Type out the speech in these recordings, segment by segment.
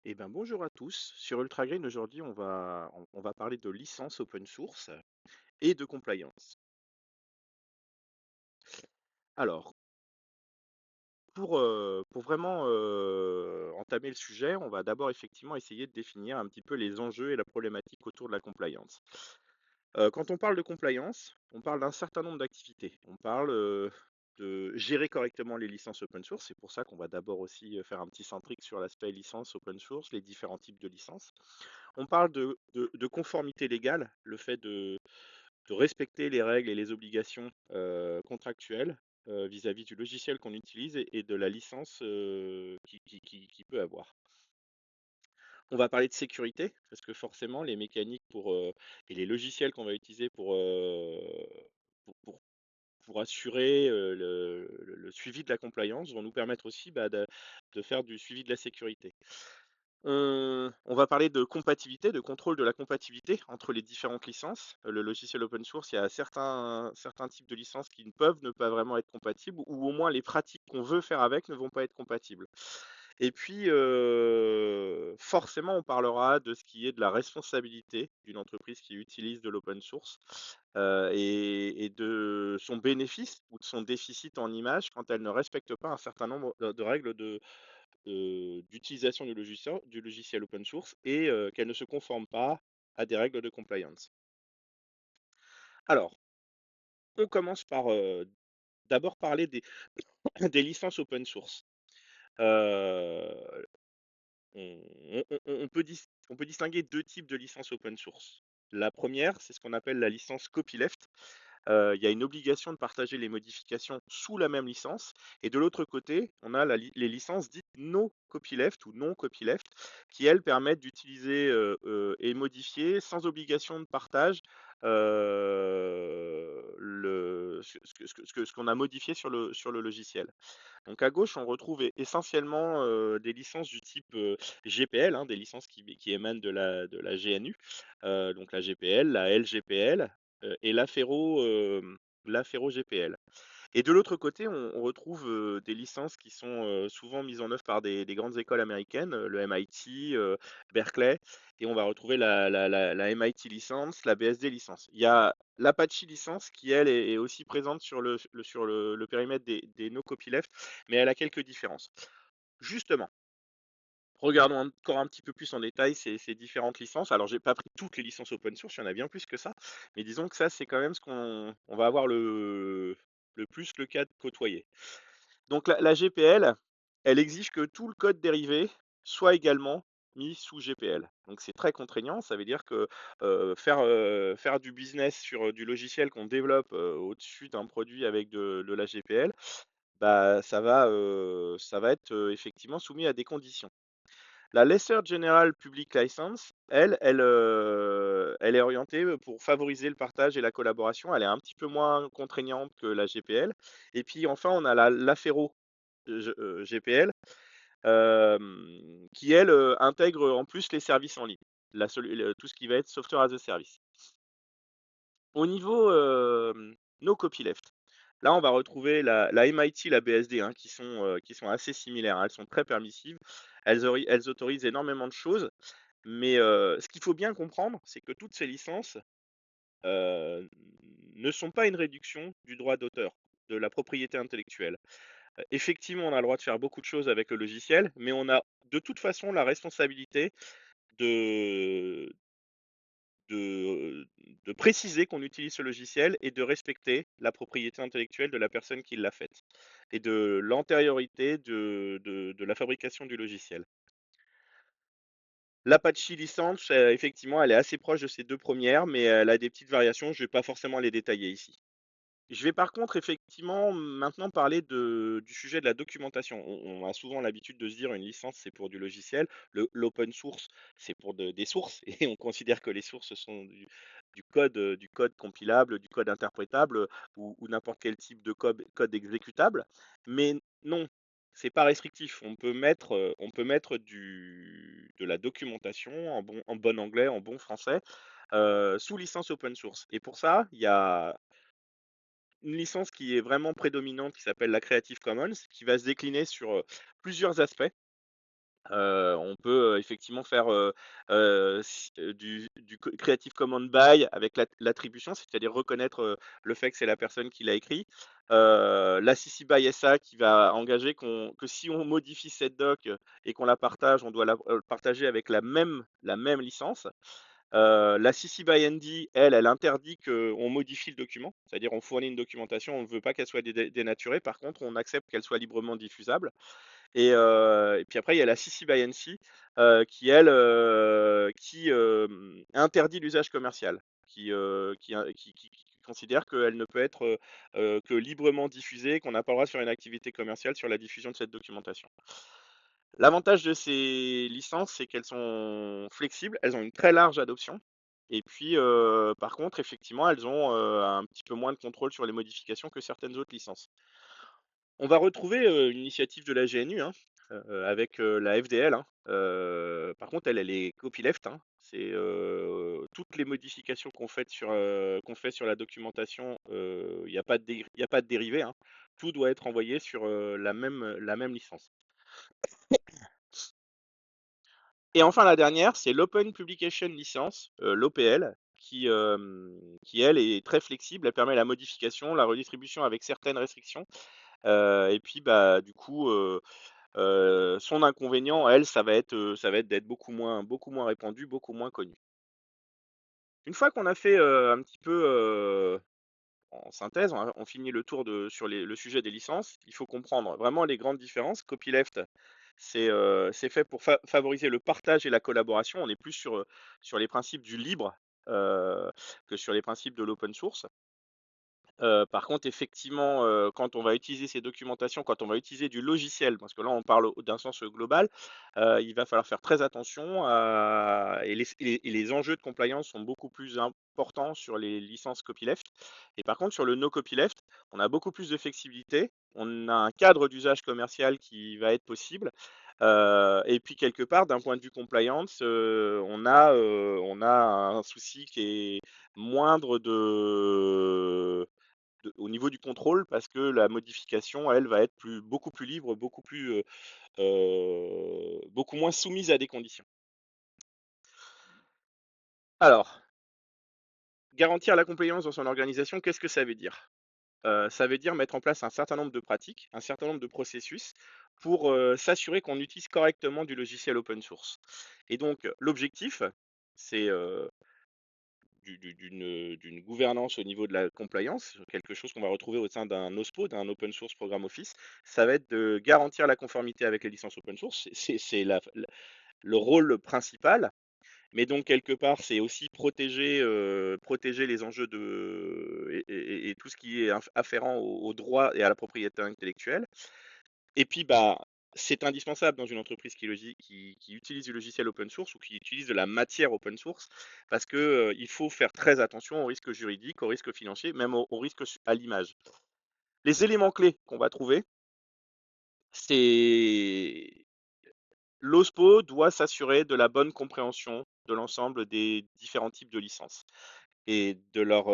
Eh ben, bonjour à tous. Sur UltraGreen, aujourd'hui, on va parler de licence open source et de compliance. Alors, pour vraiment entamer le sujet, on va d'abord effectivement essayer de définir un petit peu les enjeux et la problématique autour de la compliance. Quand on parle de compliance, on parle d'un certain nombre d'activités. On parle de gérer correctement les licences open source. C'est pour ça qu'on va d'abord aussi faire un petit centrique sur l'aspect licence open source, les différents types de licences. On parle de conformité légale, le fait de respecter les règles et les obligations contractuelles vis-à-vis du logiciel qu'on utilise et de la licence qui peut avoir. On va parler de sécurité, parce que forcément, les mécaniques et les logiciels qu'on va utiliser pour, pour- pour assurer le suivi de la compliance vont nous permettre aussi de faire du suivi de la sécurité. On va parler de compatibilité, de contrôle de la compatibilité entre les différentes licences. Le logiciel open source, il y a certains types de licences qui ne peuvent ne pas vraiment être compatibles, ou au moins les pratiques qu'on veut faire avec ne vont pas être compatibles. Et puis, forcément, on parlera de ce qui est de la responsabilité d'une entreprise qui utilise de l'open source et de son bénéfice ou de son déficit en image quand elle ne respecte pas un certain nombre de règles d'utilisation du logiciel open source et qu'elle ne se conforme pas à des règles de compliance. Alors, on commence par d'abord parler des licences open source. Euh, on peut distinguer deux types de licences open source. La première, c'est ce qu'on appelle la licence copyleft. Il y a une obligation de partager les modifications sous la même licence. Et de l'autre côté, on a les licences dites no copyleft ou non copyleft, qui elles permettent d'utiliser et modifier sans obligation de partage ce qu'on a modifié sur le logiciel. Donc à gauche, on retrouve essentiellement des licences du type GPL, hein, des licences qui émanent de la GNU, donc la GPL, la LGPL et l'Affero GPL. Et de l'autre côté, on retrouve des licences qui sont souvent mises en œuvre par des grandes écoles américaines, le MIT, Berkeley, et on va retrouver la MIT licence, la BSD licence. Il y a l'Apache licence qui, elle, est aussi présente sur le périmètre des no copyleft, mais elle a quelques différences. Justement, regardons encore un petit peu plus en détail ces différentes licences. Alors, j'ai pas pris toutes les licences open source, il y en a bien plus que ça, mais disons que ça, c'est quand même ce qu'on va avoir le plus le cas de côtoyer. Donc, la GPL, elle exige que tout le code dérivé soit également mis sous GPL. Donc, c'est très contraignant. Ça veut dire que faire du business sur du logiciel qu'on développe au-dessus d'un produit avec de la GPL, bah, ça va être effectivement soumis à des conditions. La Lesser General Public License, elle est orientée pour favoriser le partage et la collaboration. Elle est un petit peu moins contraignante que la GPL. Et puis enfin, on a l'Affero GPL euh, qui, elle, intègre en plus les services en ligne, tout ce qui va être Software as a Service. Au niveau no copyleft, là, on va retrouver la MIT, la BSD, hein, qui sont assez similaires, hein. Elles sont très permissives. Elles autorisent énormément de choses. Mais ce qu'il faut bien comprendre, c'est que toutes ces licences euh, ne sont pas une réduction du droit d'auteur, de la propriété intellectuelle. Effectivement, on a le droit de faire beaucoup de choses avec le logiciel, mais on a de toute façon la responsabilité de, de, de préciser qu'on utilise ce logiciel et de respecter la propriété intellectuelle de la personne qui l'a faite et de l'antériorité de la fabrication du logiciel. L'Apache licence, effectivement, elle est assez proche de ces deux premières, mais elle a des petites variations. Je ne vais pas forcément les détailler ici. Je vais par contre effectivement maintenant parler du sujet de la documentation. On a souvent l'habitude de se dire une licence c'est pour du logiciel, l'open source c'est pour des sources et on considère que les sources sont du code compilable, du code interprétable ou n'importe quel type de code exécutable. Mais non, c'est pas restrictif. On peut mettre de la documentation en bon anglais, en bon français, sous licence open source. Et pour ça, il y a une licence qui est vraiment prédominante, qui s'appelle la Creative Commons, qui va se décliner sur plusieurs aspects. On peut, effectivement faire, du Creative Commons by avec l'attribution, c'est-à-dire reconnaître, le fait que c'est la personne qui l'a écrit. La CC by SA qui va engager que si on modifie cette doc, et qu'on la partage, on doit la partager avec la même licence. La CC by ND, elle interdit qu'on modifie le document, c'est-à-dire on fournit une documentation, on ne veut pas qu'elle soit dénaturée, par contre on accepte qu'elle soit librement diffusable. Et puis après, il y a la CC by NC qui, elle, interdit l'usage commercial, qui considère qu'elle ne peut être que librement diffusée, qu'on n'a pas le droit de faire une activité commerciale sur la diffusion de cette documentation. L'avantage de ces licences, c'est qu'elles sont flexibles, elles ont une très large adoption. Et puis, par contre, effectivement, elles ont un petit peu moins de contrôle sur les modifications que certaines autres licences. On va retrouver une initiative de la GNU, hein, avec la FDL, hein. Par contre, elle est copyleft, hein. C'est toutes les modifications qu'on fait sur la documentation, il n'y a pas y a pas de dérivé, hein. Tout doit être envoyé sur la même licence. Et enfin, la dernière, c'est l'Open Publication License, l'OPL, qui, elle, est très flexible. Elle permet la modification, la redistribution avec certaines restrictions. Et puis, bah, du coup, son inconvénient, elle, ça va être d'être beaucoup moins répandu, beaucoup moins connu. Une fois qu'on a fait un petit peu en synthèse, on finit le tour sur le sujet des licences. Il faut comprendre vraiment les grandes différences. Copyleft, c'est fait pour favoriser le partage et la collaboration. On est plus sur les principes du libre que sur les principes de l'open source. Par contre, effectivement, quand on va utiliser ces documentations, quand on va utiliser du logiciel, parce que là, on parle d'un sens global, il va falloir faire très attention et les enjeux de compliance sont beaucoup plus importants sur les licences copyleft. Et par contre, sur le no copyleft, on a beaucoup plus de flexibilité. On a un cadre d'usage commercial qui va être possible. Et puis quelque part, d'un point de vue compliance, on a un souci qui est moindre au niveau du contrôle, parce que la modification, elle, va être beaucoup plus libre, beaucoup moins soumise à des conditions. Alors, garantir la compliance dans son organisation, qu'est-ce que ça veut dire? Ça veut dire mettre en place un certain nombre de pratiques, un certain nombre de processus pour s'assurer qu'on utilise correctement du logiciel open source. Et donc, l'objectif, c'est d'une gouvernance au niveau de la compliance, quelque chose qu'on va retrouver au sein d'un OSPO, d'un Open Source Program Office. Ça va être de garantir la conformité avec les licences open source. C'est le rôle principal. Mais donc, quelque part, c'est aussi protéger les enjeux et tout ce qui est afférent au droit et à la propriété intellectuelle. Et puis, bah, c'est indispensable dans une entreprise qui utilise du logiciel open source ou qui utilise de la matière open source, parce que il faut faire très attention aux risques juridiques, aux risques financiers, même aux risques à l'image. Les éléments clés qu'on va trouver, c'est l'OSPO doit s'assurer de la bonne compréhension de l'ensemble des différents types de licences et de leurs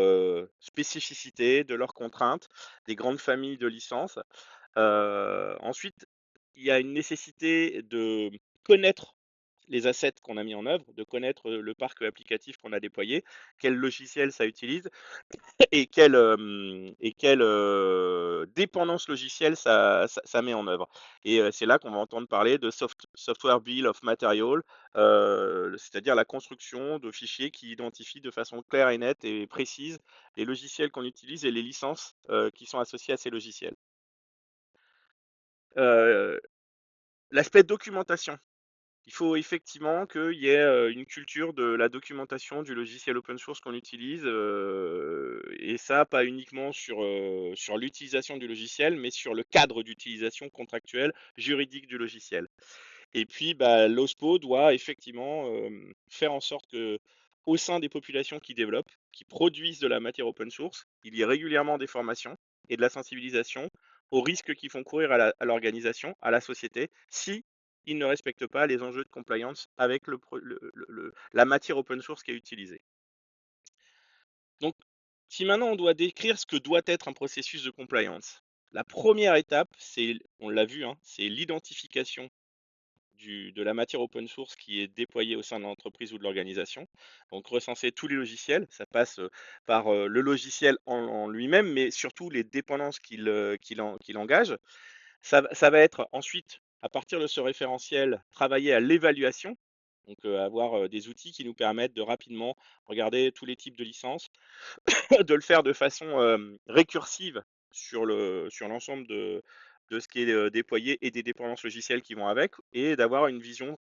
spécificités, de leurs contraintes, des grandes familles de licences. Ensuite, il y a une nécessité de connaître les assets qu'on a mis en œuvre, de connaître le parc applicatif qu'on a déployé, quel logiciel ça utilise et quelle dépendance logicielle ça met en œuvre. Et c'est là qu'on va entendre parler de Software Bill of Material, c'est-à-dire la construction de fichiers qui identifient de façon claire et nette et précise les logiciels qu'on utilise et les licences qui sont associées à ces logiciels. Euh, L'aspect documentation. Il faut effectivement qu'il y ait une culture de la documentation du logiciel open source qu'on utilise, et ça, pas uniquement sur l'utilisation du logiciel, mais sur le cadre d'utilisation contractuelle, juridique du logiciel. Et puis, bah, l'OSPO doit effectivement faire en sorte que, au sein des populations qui développent, qui produisent de la matière open source, il y ait régulièrement des formations et de la sensibilisation aux risques qui font courir à l'organisation, à la société, si ils ne respectent pas les enjeux de compliance avec la matière open source qui est utilisée. Donc, si maintenant on doit décrire ce que doit être un processus de compliance, la première étape, on l'a vu, hein, c'est l'identification de la matière open source qui est déployée au sein de l'entreprise ou de l'organisation. Donc recenser tous les logiciels, ça passe par le logiciel en lui-même, mais surtout les dépendances qu'il engage. Ça va être ensuite, à partir de ce référentiel, travailler à l'évaluation, donc avoir des outils qui nous permettent de rapidement regarder tous les types de licences, de le faire de façon récursive sur l'ensemble de ce qui est déployé et des dépendances logicielles qui vont avec, et d'avoir une vision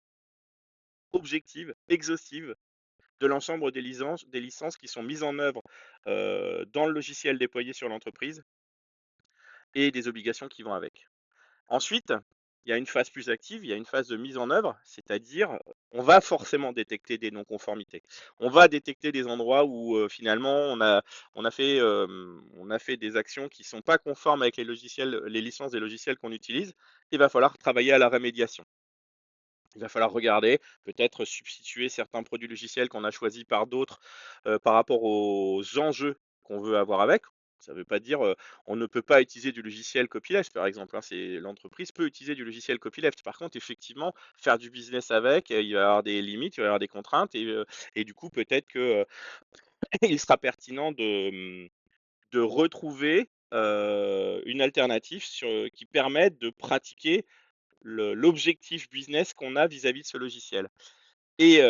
objective, exhaustive de l'ensemble des licences qui sont mises en œuvre dans le logiciel déployé sur l'entreprise et des obligations qui vont avec. Ensuite, il y a une phase plus active, il y a une phase de mise en œuvre, c'est-à-dire on va forcément détecter des non-conformités. On va détecter des endroits où finalement on a fait des actions qui ne sont pas conformes avec les licences des logiciels qu'on utilise. Il va falloir travailler à la rémédiation. Il va falloir regarder, peut-être substituer certains produits logiciels qu'on a choisis par d'autres par rapport aux enjeux qu'on veut avoir avec. Ça ne veut pas dire on ne peut pas utiliser du logiciel copyleft, par exemple. Hein, l'entreprise peut utiliser du logiciel copyleft. Par contre, effectivement, faire du business avec, il va y avoir des limites, il va y avoir des contraintes, et du coup, peut-être que il sera pertinent de retrouver une alternative qui permette de pratiquer l'objectif business qu'on a vis-à-vis de ce logiciel. Et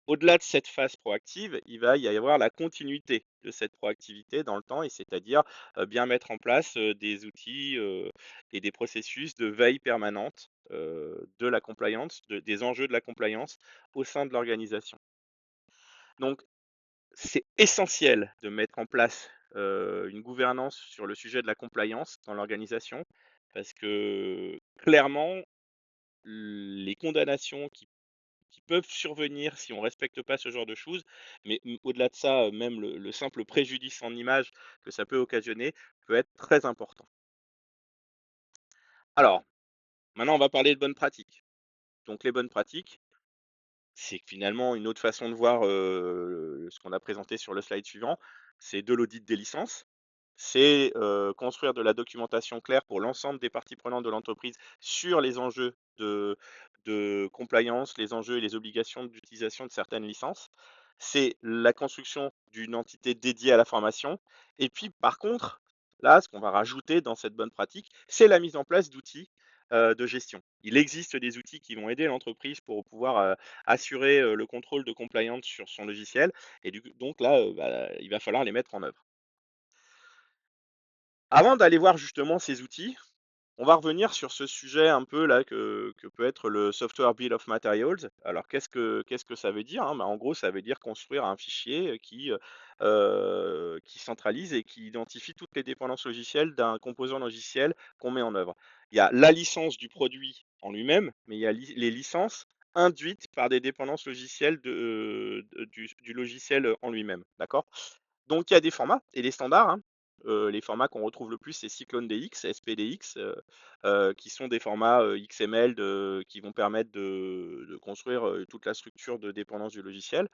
au-delà de cette phase proactive, il va y avoir la continuité de cette proactivité dans le temps, et c'est-à-dire bien mettre en place des outils et des processus de veille permanente de la compliance, des enjeux de la compliance au sein de l'organisation. Donc, c'est essentiel de mettre en place une gouvernance sur le sujet de la compliance dans l'organisation, parce que clairement, les condamnations qui peuvent survenir si on ne respecte pas ce genre de choses, mais au-delà de ça, même le simple préjudice en image que ça peut occasionner peut être très important. Alors, maintenant on va parler de bonnes pratiques. Donc les bonnes pratiques, c'est finalement une autre façon de voir ce qu'on a présenté sur le slide suivant, c'est de l'audit des licences. C'est construire de la documentation claire pour l'ensemble des parties prenantes de l'entreprise sur les enjeux de compliance, les enjeux et les obligations d'utilisation de certaines licences. C'est la construction d'une entité dédiée à la formation. Et puis, par contre, là, ce qu'on va rajouter dans cette bonne pratique, c'est la mise en place d'outils de gestion. Il existe des outils qui vont aider l'entreprise pour pouvoir assurer le contrôle de compliance sur son logiciel. Et donc là, il va falloir les mettre en œuvre. Avant d'aller voir justement ces outils, on va revenir sur ce sujet un peu là que peut être le Software Bill of Materials. Alors qu'est-ce que ça veut dire, hein? Bah, en gros, ça veut dire construire un fichier qui centralise et qui identifie toutes les dépendances logicielles d'un composant logiciel qu'on met en œuvre. Il y a la licence du produit en lui-même, mais il y a les licences induites par des dépendances logicielles du logiciel en lui-même. D'accord? Donc il y a des formats et des standards, hein. Les formats qu'on retrouve le plus, c'est CycloneDX, SPDX, qui sont des formats XML qui vont permettre de construire toute la structure de dépendance du logiciel.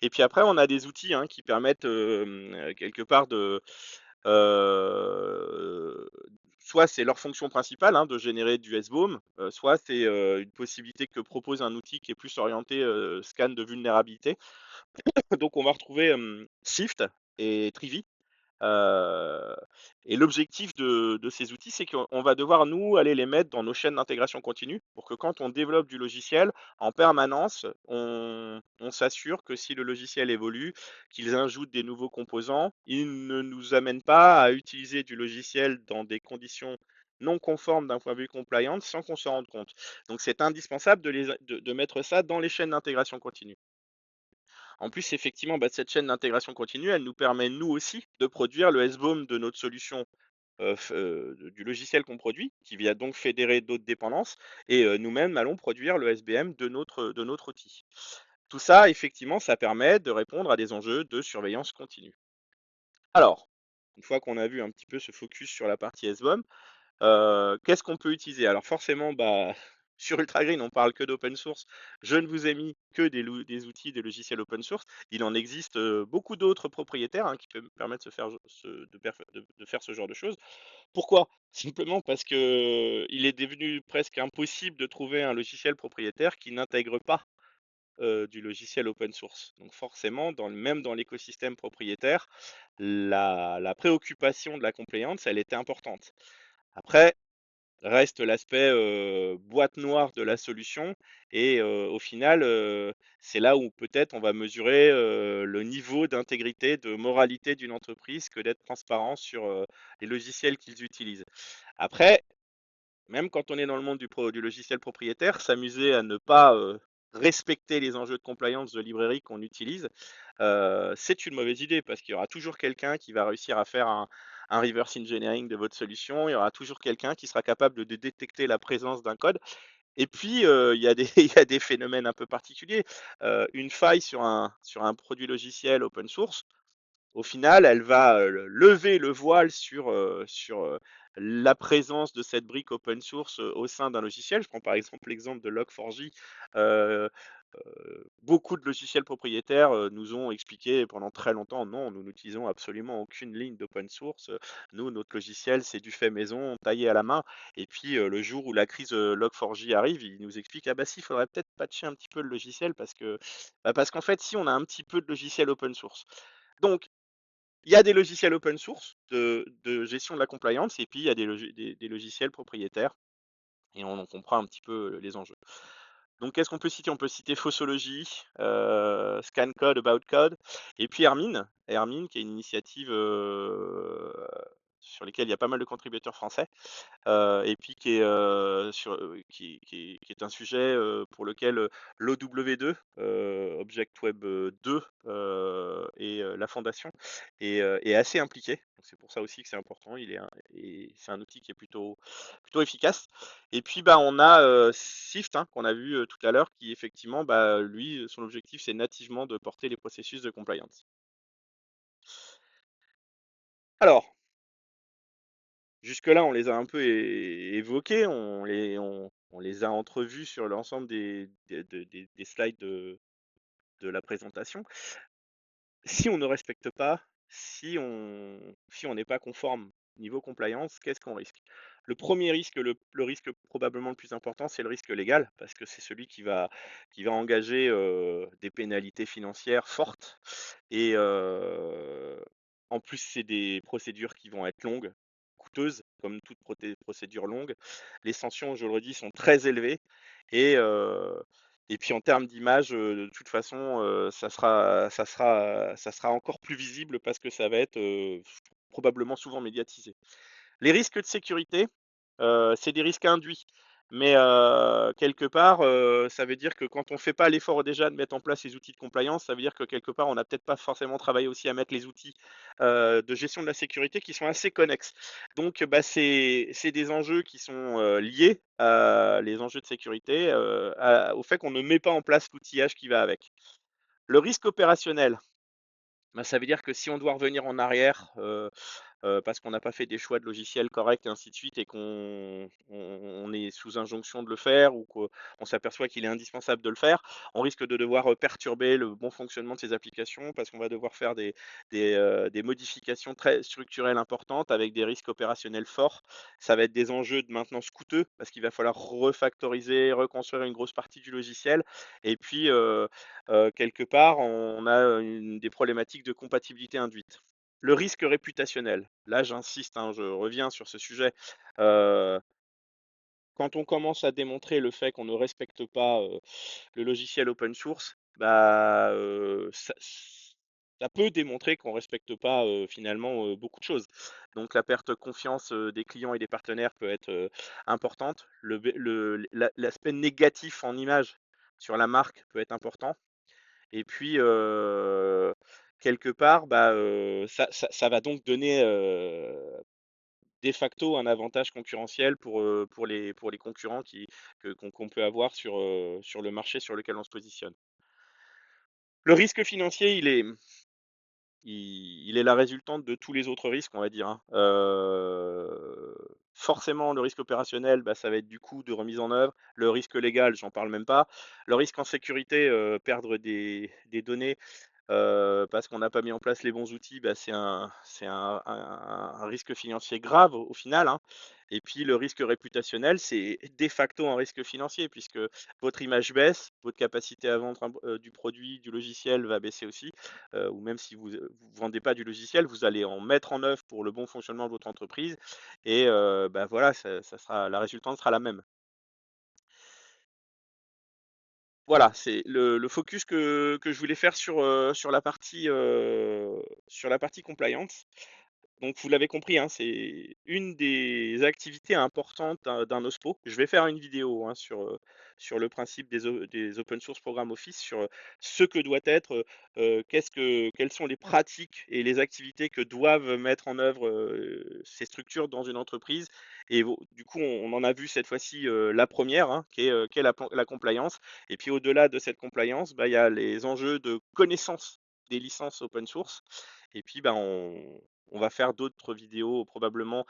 Et puis après, on a des outils hein, qui permettent quelque part euh, soit c'est leur fonction principale hein, de générer du SBOM, soit c'est une possibilité que propose un outil qui est plus orienté scan de vulnérabilité. Donc on va retrouver Shift et Trivi. Euh, et l'objectif de ces outils, c'est qu'on va devoir, nous, aller les mettre dans nos chaînes d'intégration continue pour que quand on développe du logiciel, en permanence, on s'assure que si le logiciel évolue, qu'ils ajoutent des nouveaux composants, ils ne nous amènent pas à utiliser du logiciel dans des conditions non conformes d'un point de vue compliance sans qu'on s'en rende compte. Donc c'est indispensable de mettre ça dans les chaînes d'intégration continue. En plus, effectivement, cette chaîne d'intégration continue, elle nous permet, nous aussi, de produire le SBOM de notre solution, du logiciel qu'on produit, qui vient donc fédérer d'autres dépendances, et nous-mêmes allons produire le SBM de notre outil. Tout ça, effectivement, ça permet de répondre à des enjeux de surveillance continue. Alors, une fois qu'on a vu un petit peu ce focus sur la partie SBOM, qu'est-ce qu'on peut utiliser? Alors forcément, Sur Ultragreen, on parle que d'open source. Je ne vous ai mis que des outils, des logiciels open source. Il en existe beaucoup d'autres propriétaires hein, qui peuvent permettre de faire ce genre de choses. Pourquoi? Simplement parce que il est devenu presque impossible de trouver un logiciel propriétaire qui n'intègre pas du logiciel open source. Donc forcément, même dans l'écosystème propriétaire, la préoccupation de la compliance, elle était importante. Après, reste l'aspect boîte noire de la solution et au final, c'est là où peut-être on va mesurer le niveau d'intégrité, de moralité d'une entreprise que d'être transparent sur les logiciels qu'ils utilisent. Après, même quand on est dans le monde du logiciel propriétaire, s'amuser à ne pas respecter les enjeux de compliance de librairie qu'on utilise, c'est une mauvaise idée parce qu'il y aura toujours quelqu'un qui va réussir à faire un reverse engineering de votre solution, il y aura toujours quelqu'un qui sera capable de détecter la présence d'un code. Et puis, il y a des, il y a des phénomènes un peu particuliers. Une faille sur un produit logiciel open source, au final, elle va lever le voile sur la présence de cette brique open source au sein d'un logiciel. Je prends par exemple l'exemple de Log4j. Euh, Beaucoup de logiciels propriétaires nous ont expliqué pendant très longtemps, non, nous n'utilisons absolument aucune ligne d'open source. Nous, notre logiciel, c'est du fait maison, taillé à la main. Et puis, le jour où la crise Log4j arrive, il nous explique, ah bah si, il faudrait peut-être patcher un petit peu le logiciel parce qu'en fait, si on a un petit peu de logiciel open source. Donc, il y a des logiciels open source de gestion de la compliance et puis il y a des logiciels propriétaires et on en comprend un petit peu les enjeux. Donc qu'est-ce qu'on peut citer? On peut citer Fossology, ScanCode, AboutCode et puis Hermine. Hermine qui est une initiative sur laquelle il y a pas mal de contributeurs français et puis qui est un sujet pour lequel l'OW2, Object Web 2 et la fondation est assez impliqué. Donc c'est pour ça aussi que c'est important. Et c'est un outil qui est plutôt efficace. Et puis bah on a Sift hein, qu'on a vu tout à l'heure, qui effectivement bah lui son objectif c'est nativement de porter les processus de compliance. Alors jusque-là, on les a un peu évoqués, on les a entrevus sur l'ensemble des slides de la présentation. Si on ne respecte pas, si on n'est pas conforme niveau compliance, qu'est-ce qu'on risque? Le premier risque, le risque probablement le plus important, c'est le risque légal, parce que c'est celui qui va engager des pénalités financières fortes. Et en plus, c'est des procédures qui vont être longues, coûteuses, comme toute procédure longue. Les sanctions, je le redis, sont très élevées. Et, euh, et puis en termes d'image, de toute façon, ça sera encore plus visible parce que ça va être probablement souvent médiatisé. Les risques de sécurité, c'est des risques induits. Mais quelque part, ça veut dire que quand on ne fait pas l'effort déjà de mettre en place les outils de compliance, ça veut dire que quelque part, on n'a peut-être pas forcément travaillé aussi à mettre les outils de gestion de la sécurité qui sont assez connexes. Donc, bah, c'est des enjeux qui sont liés à les enjeux de sécurité, au fait qu'on ne met pas en place l'outillage qui va avec. Le risque opérationnel, bah, ça veut dire que si on doit revenir en arrière, parce qu'on n'a pas fait des choix de logiciels corrects et ainsi de suite et on est sous injonction de le faire ou qu'on s'aperçoit qu'il est indispensable de le faire, on risque de devoir perturber le bon fonctionnement de ces applications parce qu'on va devoir faire des modifications très structurelles importantes avec des risques opérationnels forts. Ça va être des enjeux de maintenance coûteux parce qu'il va falloir refactoriser, reconstruire une grosse partie du logiciel. Et puis, quelque part, on a des problématiques de compatibilité induite. Le risque réputationnel, là j'insiste, hein, je reviens sur ce sujet. Euh, Quand on commence à démontrer le fait qu'on ne respecte pas le logiciel open source, bah, ça peut démontrer qu'on ne respecte pas finalement beaucoup de choses. Donc la perte de confiance des clients et des partenaires peut être importante. L'aspect négatif en image sur la marque peut être important. Et puis, quelque part, bah, ça va donc donner de facto un avantage concurrentiel pour les concurrents qu'on peut avoir sur le marché sur lequel on se positionne. Le risque financier, il est la résultante de tous les autres risques, on va dire, hein. forcément, le risque opérationnel, bah, ça va être du coût de remise en œuvre. Le risque légal, j'en parle même pas. Le risque en sécurité, perdre des données parce qu'on n'a pas mis en place les bons outils, bah, c'est un risque financier grave au final, hein. Et puis le risque réputationnel, c'est de facto un risque financier puisque votre image baisse, votre capacité à vendre du produit, du logiciel va baisser aussi, ou même si vous ne vendez pas du logiciel, vous allez en mettre en œuvre pour le bon fonctionnement de votre entreprise et bah, voilà, ça sera, la résultante sera la même. Voilà, c'est le focus que je voulais faire sur la partie compliance. Donc vous l'avez compris, hein, c'est une des activités importantes d'un OSPO. Je vais faire une vidéo, hein, sur le principe des open source programmes Office, sur ce que doit être, quelles sont les pratiques et les activités que doivent mettre en œuvre ces structures dans une entreprise. Et du coup, on en a vu cette fois-ci la première, hein, qui est la compliance. Et puis au-delà de cette compliance, bah, il y a les enjeux de connaissance des licences open source. Et puis, bah, on va faire d'autres vidéos probablement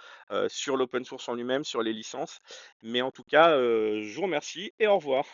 sur l'open source en lui-même, sur les licences. Mais en tout cas, je vous remercie et au revoir.